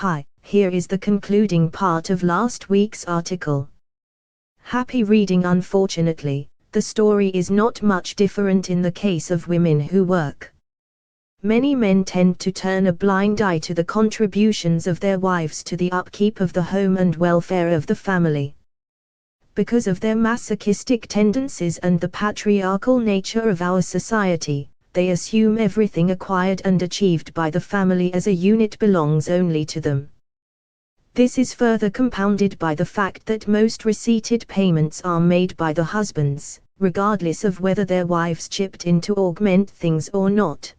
Hi, here is the concluding part of last week's article. Happy reading. Unfortunately, the story is not much different in the case of women who work. Many men tend to turn a blind eye to the contributions of their wives to the upkeep of the home and welfare of the family. Because of their masochistic tendencies and the patriarchal nature of our society, they assume everything acquired and achieved by the family as a unit belongs only to them. This is further compounded by the fact that most receipted payments are made by the husbands, regardless of whether their wives chipped in to augment things or not.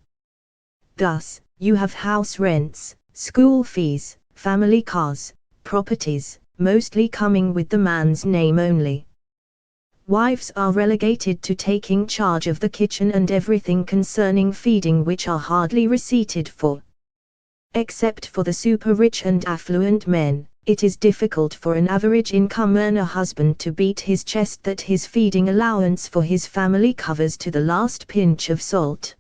Thus, you have house rents, school fees, family cars, properties, mostly coming with the man's name only. Wives are relegated to taking charge of the kitchen and everything concerning feeding, which are hardly receipted for. Except for the super-rich and affluent men, it is difficult for an average income earner husband to beat his chest that his feeding allowance for his family covers to the last pinch of salt.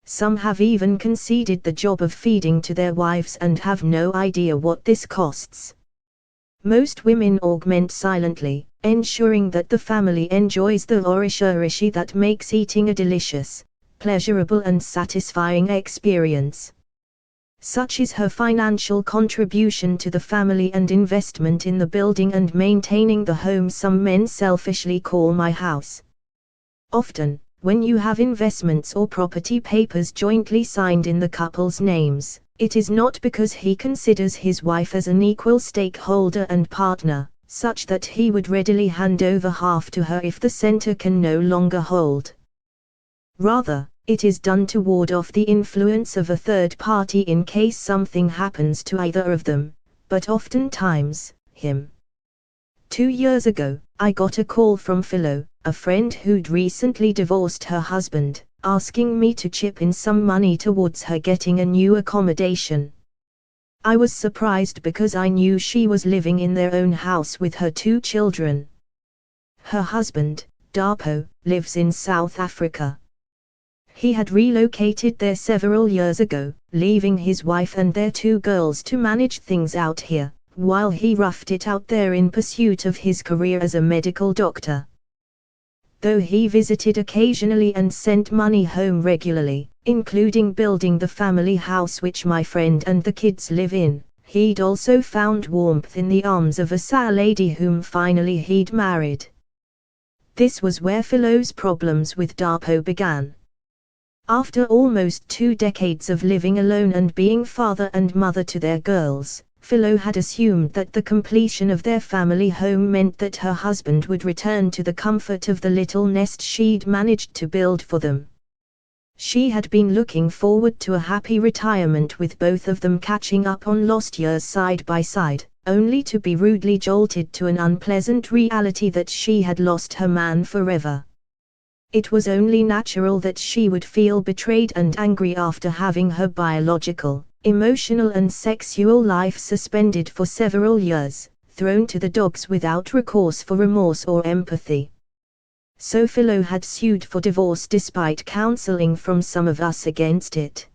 Some have even conceded the job of feeding to their wives and have no idea what this costs. Most women augment silently, ensuring that the family enjoys the nourishment that makes eating a delicious, pleasurable and satisfying experience. Such is her financial contribution to the family and investment in the building and maintaining the home some men selfishly call my house. Often, when you have investments or property papers jointly signed in the couple's names, it is not because he considers his wife as an equal stakeholder and partner, such that he would readily hand over half to her if the center can no longer hold. Rather, it is done to ward off the influence of a third party in case something happens to either of them, but oftentimes, him. 2 years ago, I got a call from Philo, a friend who'd recently divorced her husband, asking me to chip in some money towards her getting a new accommodation. I was surprised because I knew she was living in their own house with her 2 children. Her husband, Dapo, lives in South Africa. He had relocated there several years ago, leaving his wife and their 2 girls to manage things out here, while he roughed it out there in pursuit of his career as a medical doctor. Though he visited occasionally and sent money home regularly, including building the family house which my friend and the kids live in, he'd also found warmth in the arms of a Sa lady whom finally he'd married. This was where Philo's problems with Dapo began. After almost 2 decades of living alone and being father and mother to their girls, Philo had assumed that the completion of their family home meant that her husband would return to the comfort of the little nest she'd managed to build for them. She had been looking forward to a happy retirement with both of them catching up on lost years side by side, only to be rudely jolted to an unpleasant reality that she had lost her man forever. It was only natural that she would feel betrayed and angry after having her biological, emotional and sexual life suspended for several years, thrown to the dogs without recourse for remorse or empathy. So Philo had sued for divorce despite counseling from some of us against it.